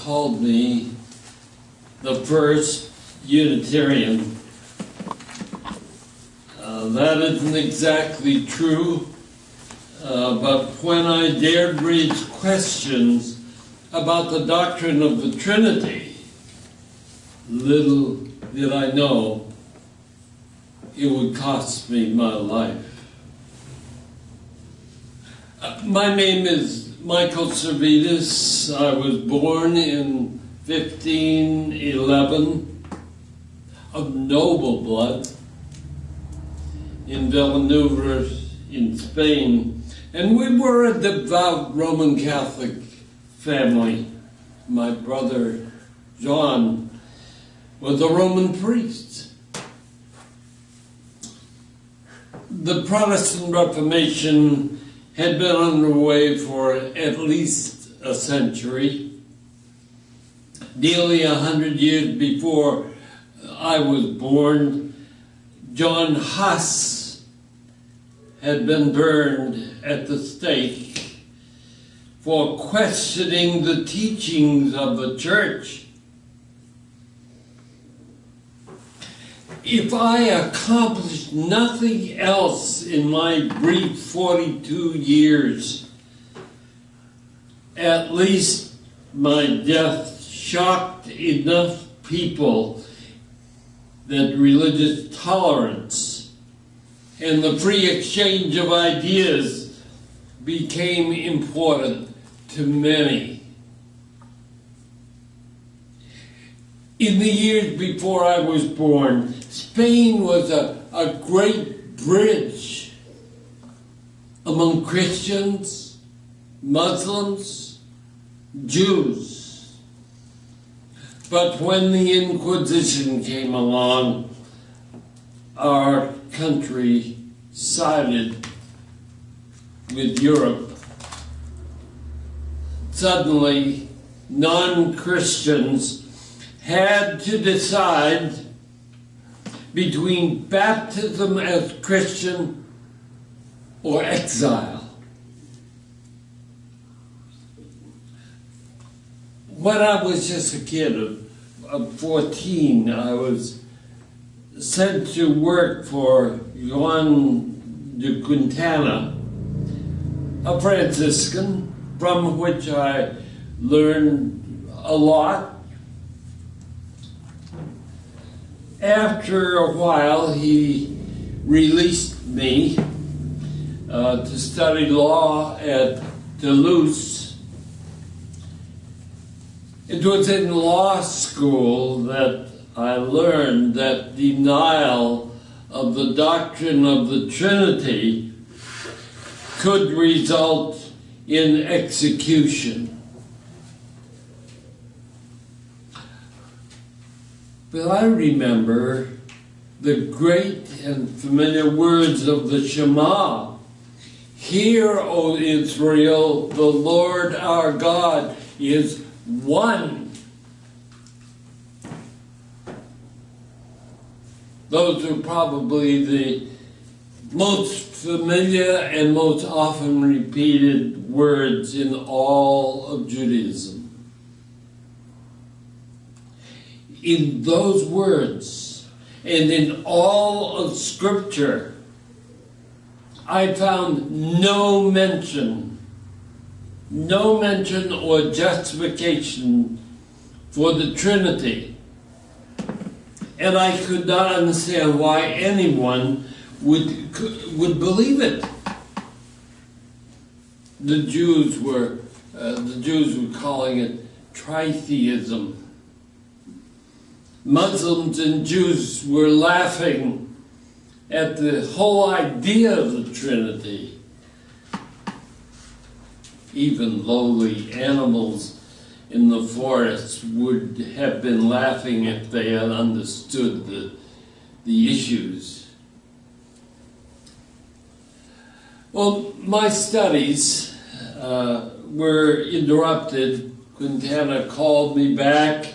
called me the first Unitarian. That isn't exactly true, but when I dared raise questions about the doctrine of the Trinity, little did I know it would cost me my life. My name is Michael Servetus. I was born in 1511 of noble blood in Villanueva in Spain, and we were a devout Roman Catholic family. My brother John was a Roman priest. The Protestant Reformation had been underway for at least a century. Nearly 100 years before I was born, John Huss had been burned at the stake for questioning the teachings of the church. If I accomplished nothing else in my brief 42 years, at least my death shocked enough people that religious tolerance and the free exchange of ideas became important to many. In the years before I was born, Spain was a great bridge among Christians, Muslims, Jews. But when the Inquisition came along, our country sided with Europe. Suddenly, non-Christians had to decide between baptism as Christian or exile. When I was just a kid of 14, I was sent to work for Juan de Quintana, a Franciscan, from which I learned a lot. After a while, he released me to study law at Toulouse. It was in law school that I learned that denial of the doctrine of the Trinity could result in execution. But I remember the great and familiar words of the Shema. Hear, O Israel, the Lord our God is one. Those are probably the most familiar and most often repeated words in all of Judaism. In those words and in all of Scripture, I found no mention or justification for the Trinity. And I could not understand why anyone would believe it. The Jews were calling it tritheism. Muslims and Jews were laughing at the whole idea of the Trinity. Even lowly animals in the forest would have been laughing if they had understood the issues. Well, my studies were interrupted. Quintana called me back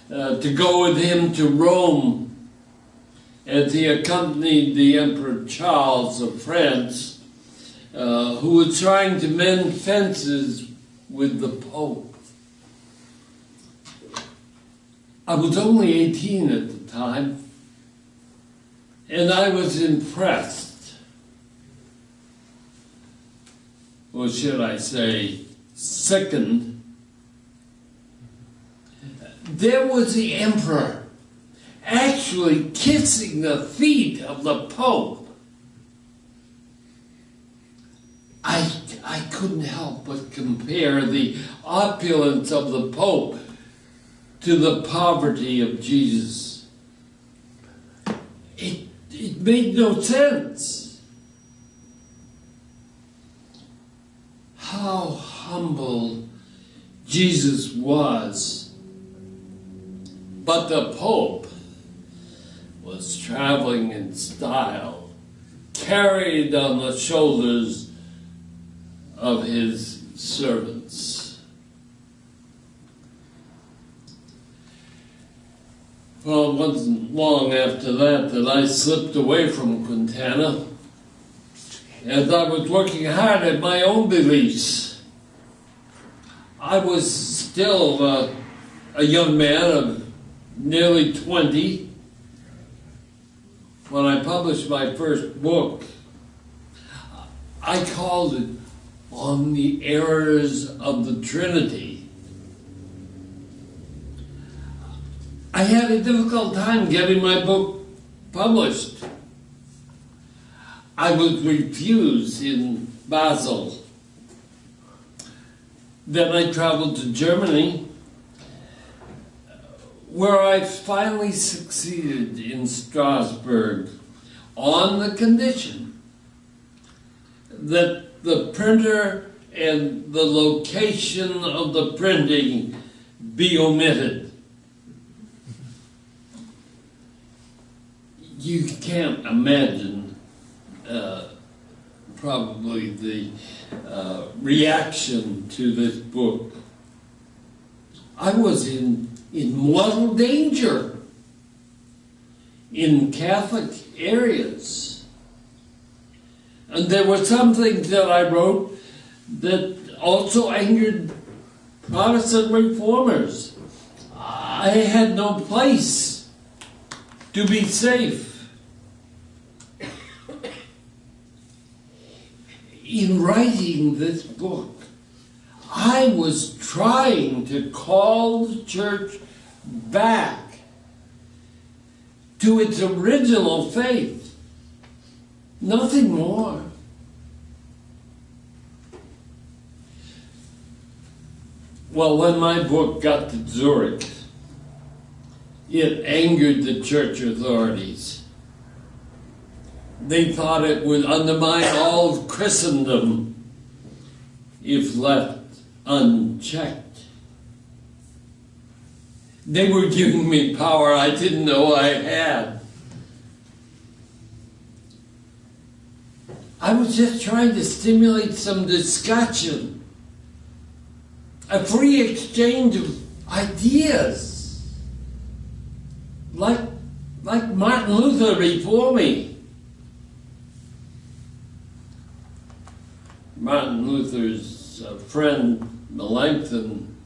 to go with him to Rome as he accompanied the Emperor Charles of France, who was trying to mend fences with the Pope. I was only 18 at the time, and I was impressed, or should I say, sickened. There was the emperor actually kissing the feet of the Pope. I couldn't help but compare the opulence of the Pope to the poverty of Jesus. It made no sense. How humble Jesus was. But the Pope was traveling in style, carried on the shoulders of his servants. Well, it wasn't long after that I slipped away from Quintana, as I was working hard at my own beliefs. I was still a young man of nearly 20 when I published my first book. I called it On the Errors of the Trinity. I had a difficult time getting my book published. I was refused in Basel. Then I traveled to Germany, where I finally succeeded in Strasbourg on the condition that the printer and the location of the printing be omitted. You can't imagine probably the reaction to this book. I was in mortal danger in Catholic areas. And there were some things that I wrote that also angered Protestant reformers. I had no place to be safe. In writing this book, I was trying to call the church back to its original faith. Nothing more. Well, when my book got to Zurich, it angered the church authorities. They thought it would undermine all of Christendom if left unchecked. They were giving me power I didn't know I had. I was just trying to stimulate some discussion, a free exchange of ideas, like Martin Luther before me. Martin Luther's friend Melanchthon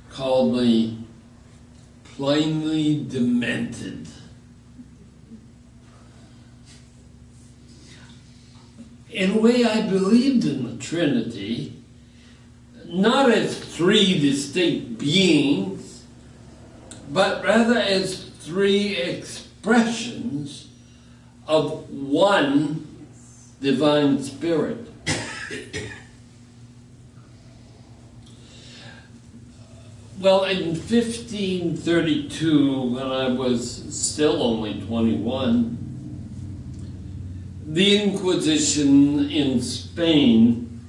called me plainly demented. In a way, I believed in the Trinity, not as three distinct beings, but rather as three expressions of one divine spirit. Well, in 1532, when I was still only 21, the Inquisition in Spain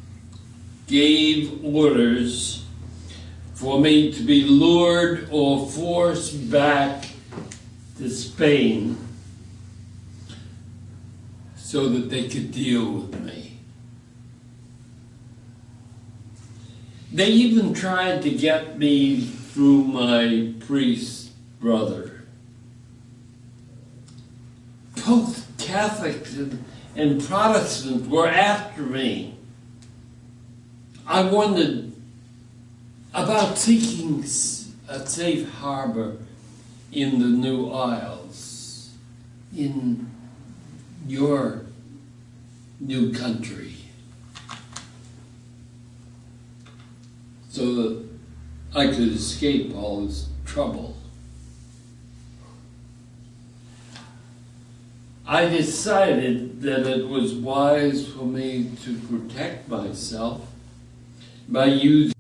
gave orders for me to be lured or forced back to Spain so that they could deal with me. They even tried to get me through my priest brother. Both Catholics and Protestants were after me. I wondered about seeking a safe harbor in the New Isles, in your new country, so that I could escape all this trouble. I decided that it was wise for me to protect myself by using